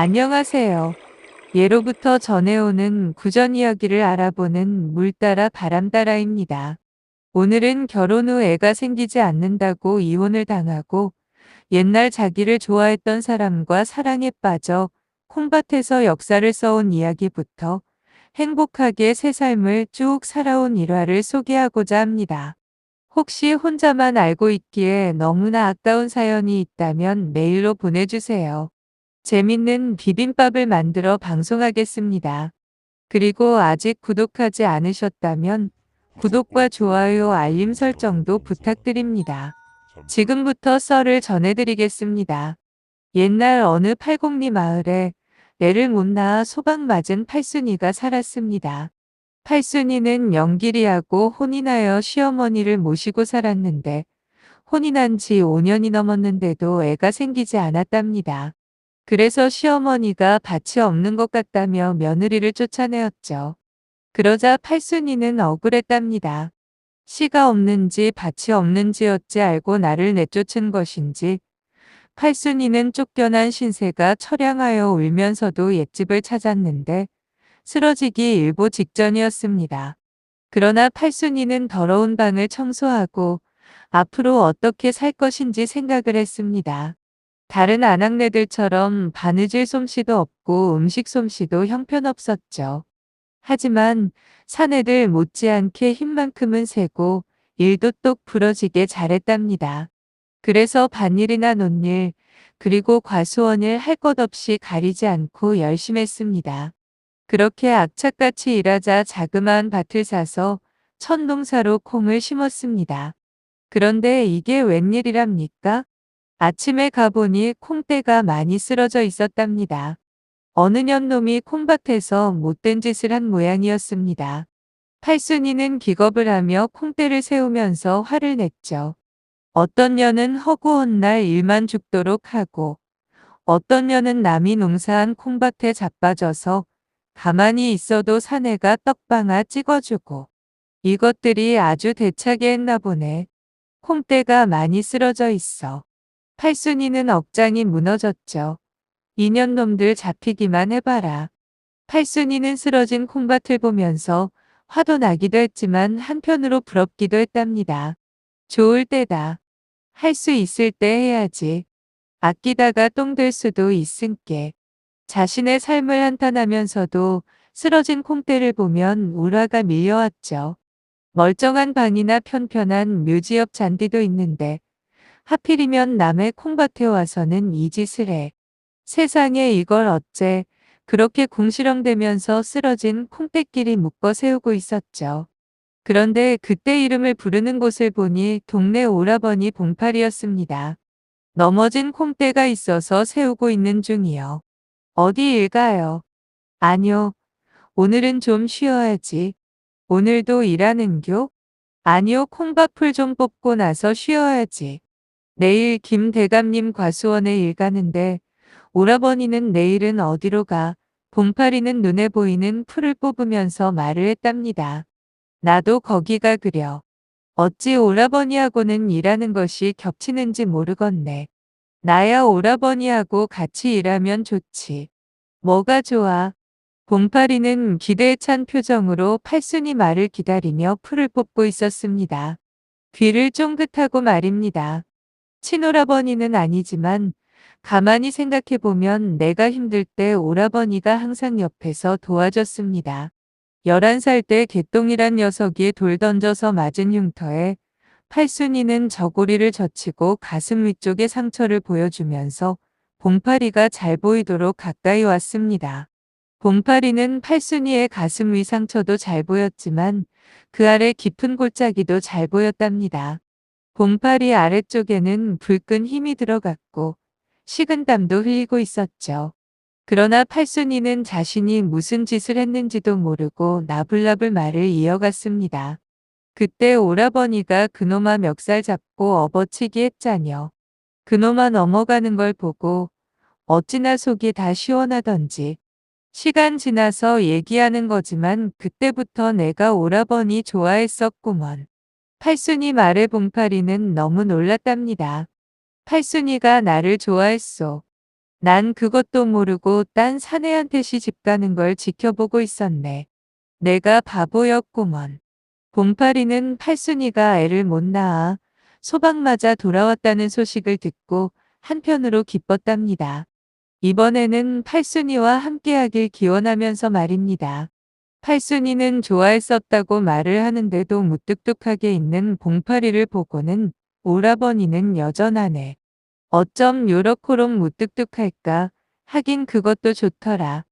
안녕하세요. 예로부터 전해오는 구전 이야기를 알아보는 물 따라 바람 따라입니다. 오늘은 결혼 후 애가 생기지 않는다고 이혼을 당하고 옛날 자기를 좋아했던 사람과 사랑에 빠져 콩밭에서 역사를 써온 이야기부터 행복하게 새 삶을 쭉 살아온 일화를 소개하고자 합니다. 혹시 혼자만 알고 있기에 너무나 아까운 사연이 있다면 메일로 보내주세요. 재밌는 비빔밥을 만들어 방송하겠습니다. 그리고 아직 구독하지 않으셨다면 구독과 좋아요, 알림 설정도 부탁드립니다. 지금부터 썰을 전해드리겠습니다. 옛날 어느 팔공리 마을에 애를 못 낳아 소방 맞은 팔순이가 살았습니다. 팔순이는 영길이하고 혼인하여 시어머니를 모시고 살았는데 혼인한 지 5년이 넘었는데도 애가 생기지 않았답니다. 그래서 시어머니가 밭이 없는 것 같다며 며느리를 쫓아내었죠. 그러자 팔순이는 억울했답니다. 씨가 없는지 밭이 없는지 어찌 알고 나를 내쫓은 것인지. 팔순이는 쫓겨난 신세가 처량하여 울면서도 옛집을 찾았는데 쓰러지기 일보 직전이었습니다. 그러나 팔순이는 더러운 방을 청소하고 앞으로 어떻게 살 것인지 생각을 했습니다. 다른 아낙네들처럼 바느질 솜씨도 없고 음식 솜씨도 형편없었죠. 하지만 사내들 못지않게 힘만큼은 세고 일도 똑 부러지게 잘했답니다. 그래서 밭일이나 논일, 그리고 과수원을 할 것 없이 가리지 않고 열심히 했습니다. 그렇게 악착같이 일하자 자그마한 밭을 사서 천농사로 콩을 심었습니다. 그런데 이게 웬일이랍니까? 아침에 가보니 콩대가 많이 쓰러져 있었답니다. 어느 년놈이 콩밭에서 못된 짓을 한 모양이었습니다. 팔순이는 기겁을 하며 콩대를 세우면서 화를 냈죠. 어떤 년은 허구한 날 일만 죽도록 하고 어떤 년은 남이 농사한 콩밭에 자빠져서 가만히 있어도 사내가 떡방아 찍어주고 이것들이 아주 대차게 했나 보네. 콩대가 많이 쓰러져 있어. 팔순이는 억장이 무너졌죠. 이년놈들 잡히기만 해봐라. 팔순이는 쓰러진 콩밭을 보면서 화도 나기도 했지만 한편으로 부럽기도 했답니다. 좋을 때다. 할 수 있을 때 해야지. 아끼다가 똥 될 수도 있은께. 자신의 삶을 한탄하면서도 쓰러진 콩대를 보면 울화가 밀려왔죠. 멀쩡한 방이나 편편한 묘지옆 잔디도 있는데 하필이면 남의 콩밭에 와서는 이 짓을 해. 세상에 이걸 어째 그렇게 궁시렁대면서 쓰러진 콩떼끼리 묶어 세우고 있었죠. 그런데 그때 이름을 부르는 곳을 보니 동네 오라버니 봉팔이었습니다. 넘어진 콩떼가 있어서 세우고 있는 중이요. 어디 일 가요? 아니요. 오늘은 좀 쉬어야지. 오늘도 일하는교? 아니요. 콩밥풀 좀 뽑고 나서 쉬어야지. 내일 김 대감님 과수원에 일 가는데 오라버니는 내일은 어디로 가? 봉파리는 눈에 보이는 풀을 뽑으면서 말을 했답니다. 나도 거기가 그려. 어찌 오라버니하고는 일하는 것이 겹치는지 모르겠네. 나야 오라버니하고 같이 일하면 좋지. 뭐가 좋아? 봉파리는 기대에 찬 표정으로 팔순이 말을 기다리며 풀을 뽑고 있었습니다. 귀를 쫑긋하고 말입니다. 친오라버니는 아니지만 가만히 생각해보면 내가 힘들 때 오라버니가 항상 옆에서 도와줬습니다. 11살 때 개똥이란 녀석이 돌 던져서 맞은 흉터에 팔순이는 저고리를 젖히고 가슴 위쪽에 상처를 보여주면서 봉파리가 잘 보이도록 가까이 왔습니다. 봉파리는 팔순이의 가슴 위 상처도 잘 보였지만 그 아래 깊은 골짜기도 잘 보였답니다. 봉파리 아래쪽에는 불끈 힘이 들어갔고 식은땀도 흘리고 있었죠. 그러나 팔순이는 자신이 무슨 짓을 했는지도 모르고 나불나불 말을 이어갔습니다. 그때 오라버니가 그놈아 멱살 잡고 업어치기 했자녀. 그놈아 넘어가는 걸 보고 어찌나 속이 다 시원하던지. 시간 지나서 얘기하는 거지만 그때부터 내가 오라버니 좋아했었구먼. 팔순이 말에 봉파리는 너무 놀랐답니다. 팔순이가 나를 좋아했소. 난 그것도 모르고 딴 사내한테 시집 가는 걸 지켜보고 있었네. 내가 바보였구먼. 봉파리는 팔순이가 애를 못 낳아 소방 맞아 돌아왔다는 소식을 듣고 한편으로 기뻤답니다. 이번에는 팔순이와 함께하길 기원하면서 말입니다. 팔순이는 좋아했었다고 말을 하는데도 무뚝뚝하게 있는 봉파리를 보고는 오라버니는 여전하네. 어쩜 요렇게록 무뚝뚝할까? 하긴 그것도 좋더라.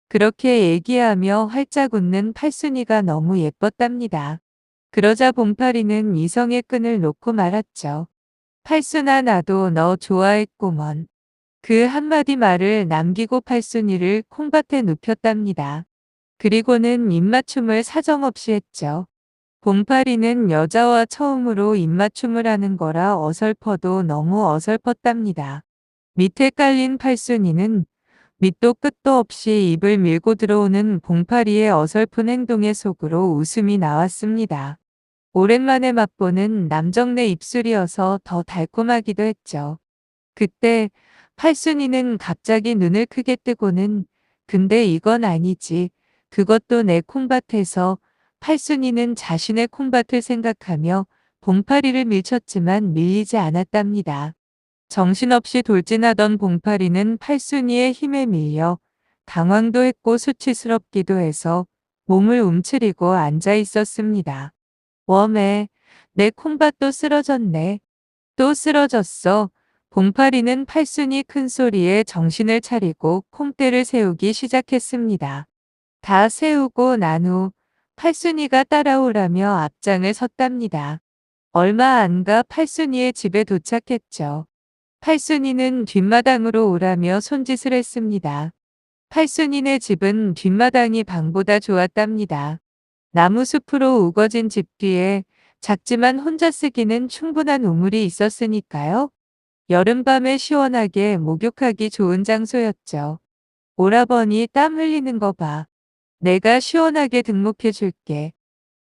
그렇게 얘기하며 활짝 웃는 팔순이가 너무 예뻤답니다. 그러자 봉파리는 이성의 끈을 놓고 말았죠. 팔순아 나도 너 좋아했구먼. 그 한마디 말을 남기고 팔순이를 콩밭에 눕혔답니다. 그리고는 입맞춤을 사정없이 했죠. 봉파리는 여자와 처음으로 입맞춤을 하는 거라 어설퍼도 너무 어설펐답니다. 밑에 깔린 팔순이는 밑도 끝도 없이 입을 밀고 들어오는 봉파리의 어설픈 행동에 속으로 웃음이 나왔습니다. 오랜만에 맛보는 남정네 입술이어서 더 달콤하기도 했죠. 그때 팔순이는 갑자기 눈을 크게 뜨고는 근데 이건 아니지. 그것도 내 콩밭에서 팔순이는 자신의 콩밭을 생각하며 봉파리를 밀쳤지만 밀리지 않았답니다. 정신없이 돌진하던 봉파리는 팔순이의 힘에 밀려 당황도 했고 수치스럽기도 해서 몸을 움츠리고 앉아 있었습니다. 웜에 내 콩밭도 쓰러졌네. 또 쓰러졌어. 봉파리는 팔순이 큰 소리에 정신을 차리고 콩대를 세우기 시작했습니다. 다 세우고 난 후 팔순이가 따라오라며 앞장을 섰답니다. 얼마 안 가 팔순이의 집에 도착했죠. 팔순이는 뒷마당으로 오라며 손짓을 했습니다. 팔순이네 집은 뒷마당이 방보다 좋았답니다. 나무숲으로 우거진 집 뒤에 작지만 혼자 쓰기는 충분한 우물이 있었으니까요. 여름밤에 시원하게 목욕하기 좋은 장소였죠. 오라버니 땀 흘리는 거 봐. 내가 시원하게 등목해 줄게.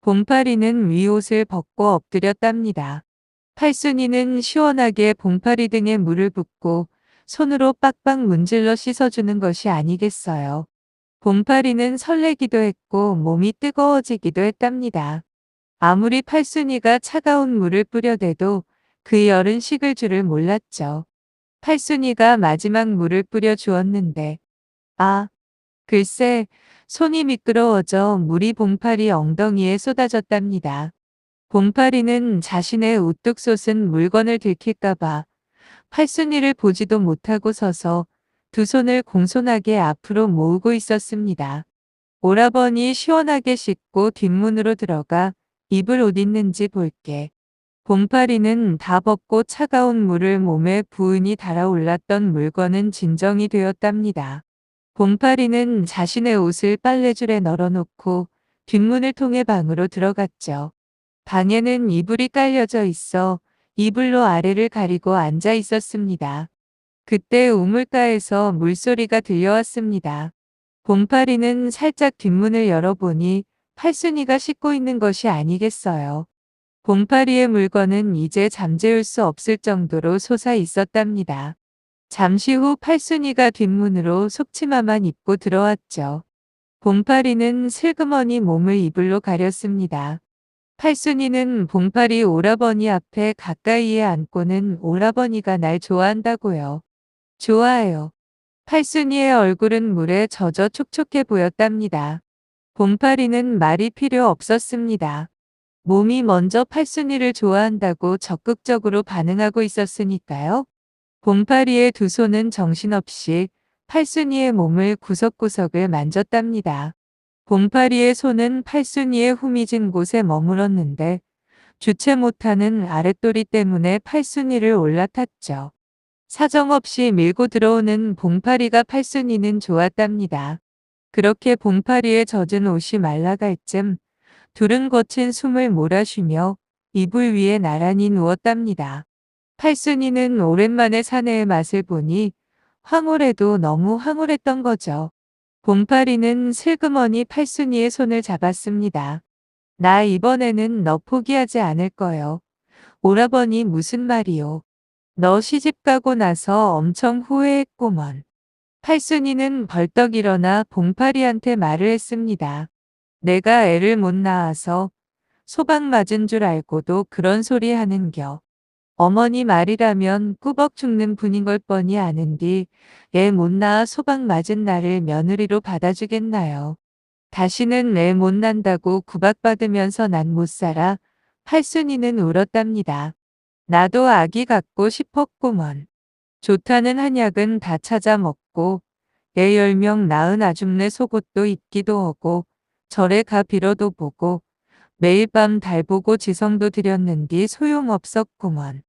봉파리는 위옷을 벗고 엎드렸답니다. 팔순이는 시원하게 봉파리 등에 물을 붓고 손으로 빡빡 문질러 씻어주는 것이 아니겠어요. 봉파리는 설레기도 했고 몸이 뜨거워지기도 했답니다. 아무리 팔순이가 차가운 물을 뿌려대도 그 열은 식을 줄을 몰랐죠. 팔순이가 마지막 물을 뿌려 주었는데 아, 글쎄 손이 미끄러워져 물이 봉파리 엉덩이에 쏟아졌답니다. 봉파리는 자신의 우뚝 솟은 물건을 들킬까봐 팔순이를 보지도 못하고 서서 두 손을 공손하게 앞으로 모으고 있었습니다. 오라버니 시원하게 씻고 뒷문으로 들어가 입을 옷 있는지 볼게. 봉파리는 다 벗고 차가운 물을 몸에 부은이 달아올랐던 물건은 진정이 되었답니다. 봉파리는 자신의 옷을 빨래줄에 널어놓고 뒷문을 통해 방으로 들어갔죠. 방에는 이불이 깔려져 있어 이불로 아래를 가리고 앉아 있었습니다. 그때 우물가에서 물소리가 들려왔습니다. 봉파리는 살짝 뒷문을 열어보니 팔순이가 씻고 있는 것이 아니겠어요. 봉파리의 물건은 이제 잠재울 수 없을 정도로 솟아 있었답니다. 잠시 후 팔순이가 뒷문으로 속치마만 입고 들어왔죠. 봉파리는 슬그머니 몸을 이불로 가렸습니다. 팔순이는 봉파리 오라버니 앞에 가까이에 앉고는 오라버니가 날 좋아한다고요. 좋아해요. 팔순이의 얼굴은 물에 젖어 촉촉해 보였답니다. 봉파리는 말이 필요 없었습니다. 몸이 먼저 팔순이를 좋아한다고 적극적으로 반응하고 있었으니까요. 봉파리의 두 손은 정신없이 팔순이의 몸을 구석구석을 만졌답니다. 봉파리의 손은 팔순이의 후미진 곳에 머물었는데 주체 못하는 아랫도리 때문에 팔순이를 올라탔죠. 사정없이 밀고 들어오는 봉파리가 팔순이는 좋았답니다. 그렇게 봉파리의 젖은 옷이 말라갈 쯤 둘은 거친 숨을 몰아쉬며 이불 위에 나란히 누웠답니다. 팔순이는 오랜만에 사내의 맛을 보니 황홀해도 너무 황홀했던 거죠. 봉파리는 슬그머니 팔순이의 손을 잡았습니다. 나 이번에는 너 포기하지 않을 거요. 오라버니 무슨 말이요. 너 시집 가고 나서 엄청 후회했구먼. 팔순이는 벌떡 일어나 봉파리한테 말을 했습니다. 내가 애를 못 낳아서 소방 맞은 줄 알고도 그런 소리 하는겨. 어머니 말이라면 꾸벅 죽는 분인 걸 뻔히 아는디 애 못 낳아 소방 맞은 나를 며느리로 받아주겠나요. 다시는 애 못 난다고 구박받으면서 난 못 살아. 팔순이는 울었답니다. 나도 아기 갖고 싶었구먼. 좋다는 한약은 다 찾아 먹고 애 10명 낳은 아줌네 속옷도 입기도 하고 절에 가 빌어도 보고 매일 밤 달 보고 지성도 드렸는디 소용없었구먼.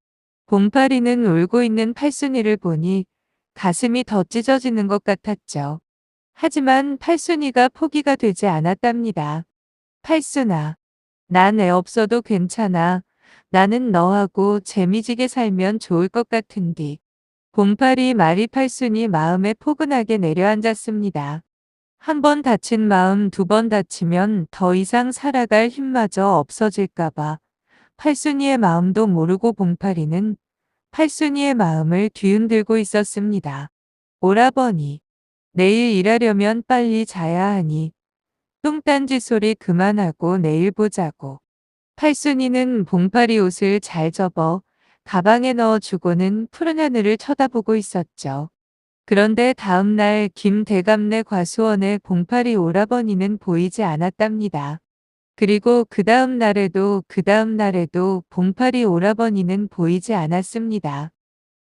봉파리는 울고 있는 팔순이를 보니 가슴이 더 찢어지는 것 같았죠. 하지만 팔순이가 포기가 되지 않았답니다. 팔순아, 난 애 없어도 괜찮아. 나는 너하고 재미지게 살면 좋을 것 같은디. 봉파리 말이 팔순이 마음에 포근하게 내려앉았습니다. 한 번 다친 마음 2번 다치면 더 이상 살아갈 힘마저 없어질까봐 팔순이의 마음도 모르고 봉파리는 팔순이의 마음을 뒤흔들고 있었습니다. 오라버니, 내일 일하려면 빨리 자야 하니 뚱딴지 소리 그만하고 내일 보자고. 팔순이는 봉파리 옷을 잘 접어 가방에 넣어주고는 푸른 하늘을 쳐다보고 있었죠. 그런데 다음 날 김대감네 과수원에 봉파리 오라버니는 보이지 않았답니다. 그리고 그 다음 날에도 그 다음 날에도 봉파리 오라버니는 보이지 않았습니다.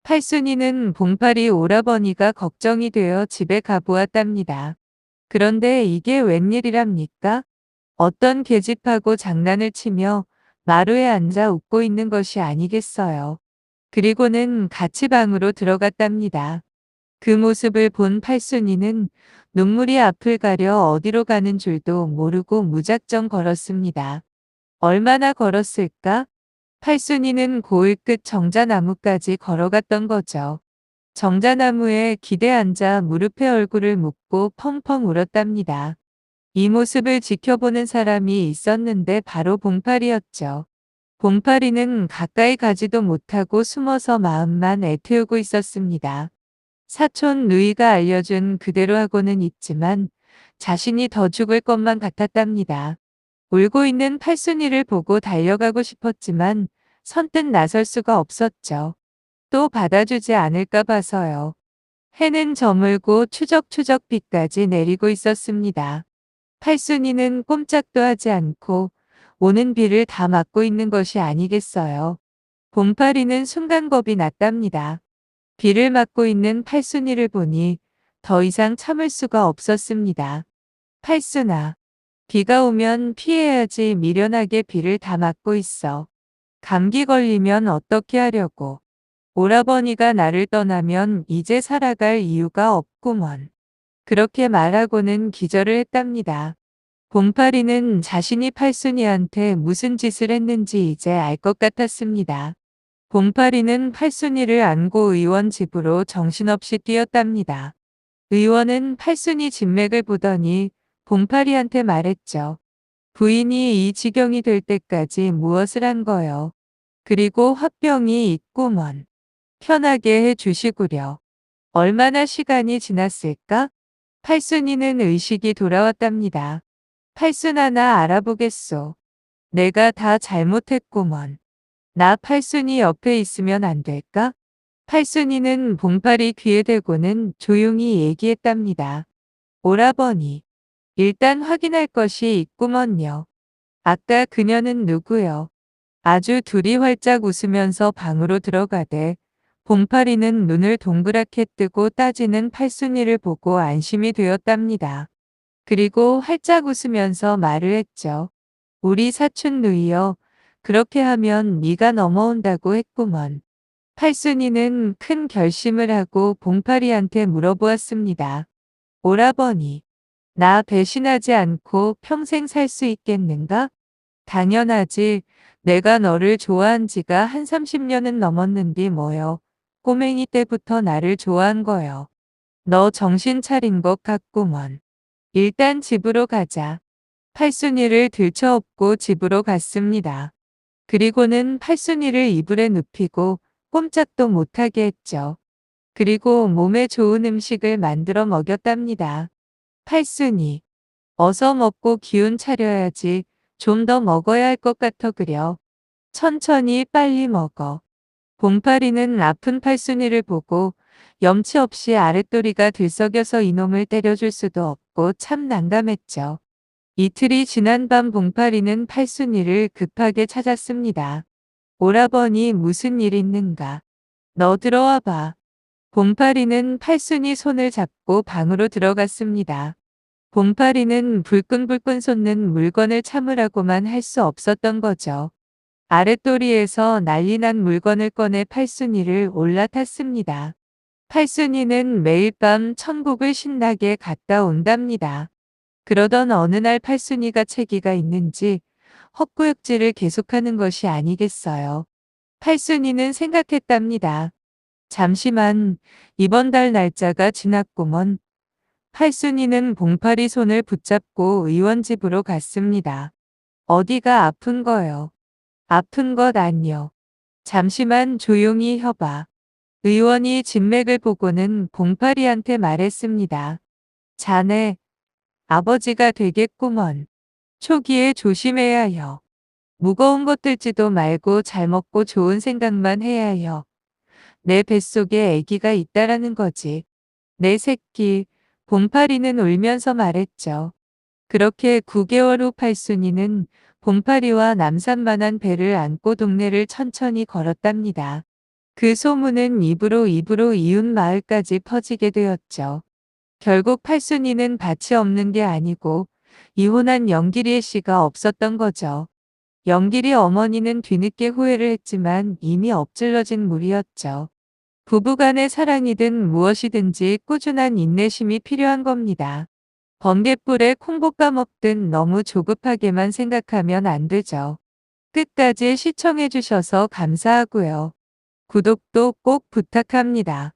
팔순이는 봉파리 오라버니가 걱정이 되어 집에 가보았답니다. 그런데 이게 웬일이랍니까? 어떤 계집하고 장난을 치며 마루에 앉아 웃고 있는 것이 아니겠어요. 그리고는 같이 방으로 들어갔답니다. 그 모습을 본 팔순이는 눈물이 앞을 가려 어디로 가는 줄도 모르고 무작정 걸었습니다. 얼마나 걸었을까? 팔순이는 고을 끝 정자나무까지 걸어갔던 거죠. 정자나무에 기대 앉아 무릎에 얼굴을 묻고 펑펑 울었답니다. 이 모습을 지켜보는 사람이 있었는데 바로 봉파리였죠. 봉파리는 가까이 가지도 못하고 숨어서 마음만 애태우고 있었습니다. 사촌 누이가 알려준 그대로 하고는 있지만 자신이 더 죽을 것만 같았답니다. 울고 있는 팔순이를 보고 달려가고 싶었지만 선뜻 나설 수가 없었죠. 또 받아주지 않을까 봐서요. 해는 저물고 추적추적 비까지 내리고 있었습니다. 팔순이는 꼼짝도 하지 않고 오는 비를 다 막고 있는 것이 아니겠어요. 봉파리는 순간 겁이 났답니다. 비를 맞고 있는 팔순이를 보니 더 이상 참을 수가 없었습니다. 팔순아, 비가 오면 피해야지 미련하게 비를 다 맞고 있어. 감기 걸리면 어떻게 하려고. 오라버니가 나를 떠나면 이제 살아갈 이유가 없구먼. 그렇게 말하고는 기절을 했답니다. 봉파리는 자신이 팔순이한테 무슨 짓을 했는지 이제 알 것 같았습니다. 봉파리는 팔순이를 안고 의원 집으로 정신없이 뛰었답니다. 의원은 팔순이 진맥을 보더니 봉파리한테 말했죠. 부인이 이 지경이 될 때까지 무엇을 한 거요. 그리고 화병이 있구먼. 편하게 해 주시구려. 얼마나 시간이 지났을까? 팔순이는 의식이 돌아왔답니다. 팔순아 나 알아보겠소. 내가 다 잘못했구먼. 나 팔순이 옆에 있으면 안 될까? 팔순이는 봉파리 귀에 대고는 조용히 얘기했답니다. 오라버니, 일단 확인할 것이 있구먼요. 아까 그녀는 누구요? 아주 둘이 활짝 웃으면서 방으로 들어가되 봉파리는 눈을 동그랗게 뜨고 따지는 팔순이를 보고 안심이 되었답니다. 그리고 활짝 웃으면서 말을 했죠. 우리 사촌 누이여, 그렇게 하면 네가 넘어온다고 했구먼. 팔순이는 큰 결심을 하고 봉파리한테 물어보았습니다. 오라버니, 나 배신하지 않고 평생 살 수 있겠는가? 당연하지. 내가 너를 좋아한 지가 한 30년은 넘었는디 뭐여. 꼬맹이 때부터 나를 좋아한 거여. 너 정신 차린 것 같구먼. 일단 집으로 가자. 팔순이를 들쳐업고 집으로 갔습니다. 그리고는 팔순이를 이불에 눕히고 꼼짝도 못하게 했죠. 그리고 몸에 좋은 음식을 만들어 먹였답니다. 팔순이, 어서 먹고 기운 차려야지. 좀 더 먹어야 할 것 같아 그려. 천천히 빨리 먹어. 봉파리는 아픈 팔순이를 보고 염치 없이 아랫도리가 들썩여서 이놈을 때려줄 수도 없고 참 난감했죠. 이틀이 지난 밤 봉파리는 팔순이를 급하게 찾았습니다. 오라버니 무슨 일 있는가? 너 들어와 봐. 봉파리는 팔순이 손을 잡고 방으로 들어갔습니다. 봉파리는 불끈불끈 솟는 물건을 참으라고만 할 수 없었던 거죠. 아랫도리에서 난리난 물건을 꺼내 팔순이를 올라탔습니다. 팔순이는 매일 밤 천국을 신나게 갔다 온답니다. 그러던 어느 날 팔순이가 체기가 있는지 헛구역질을 계속하는 것이 아니겠어요. 팔순이는 생각했답니다. 잠시만, 이번 달 날짜가 지났구먼. 팔순이는 봉파리 손을 붙잡고 의원 집으로 갔습니다. 어디가 아픈 거요? 아픈 것 아니요. 잠시만 조용히 해봐. 의원이 진맥을 보고는 봉파리한테 말했습니다. 자네, 아버지가 되겠구먼. 초기에 조심해야 해요. 무거운 것 들지도 말고 잘 먹고 좋은 생각만 해야 해요. 내 뱃속에 아기가 있다라는 거지. 내 새끼, 봉파리는 울면서 말했죠. 그렇게 9개월 후 팔순이는 봉파리와 남산만한 배를 안고 동네를 천천히 걸었답니다. 그 소문은 입으로 이웃 마을까지 퍼지게 되었죠. 결국 팔순이는 밭이 없는 게 아니고 이혼한 영길이의 씨가 없었던 거죠. 영길이 어머니는 뒤늦게 후회를 했지만 이미 엎질러진 물이었죠. 부부간의 사랑이든 무엇이든지 꾸준한 인내심이 필요한 겁니다. 번갯불에 콩볶아 먹듯 너무 조급하게만 생각하면 안 되죠. 끝까지 시청해주셔서 감사하고요. 구독도 꼭 부탁합니다.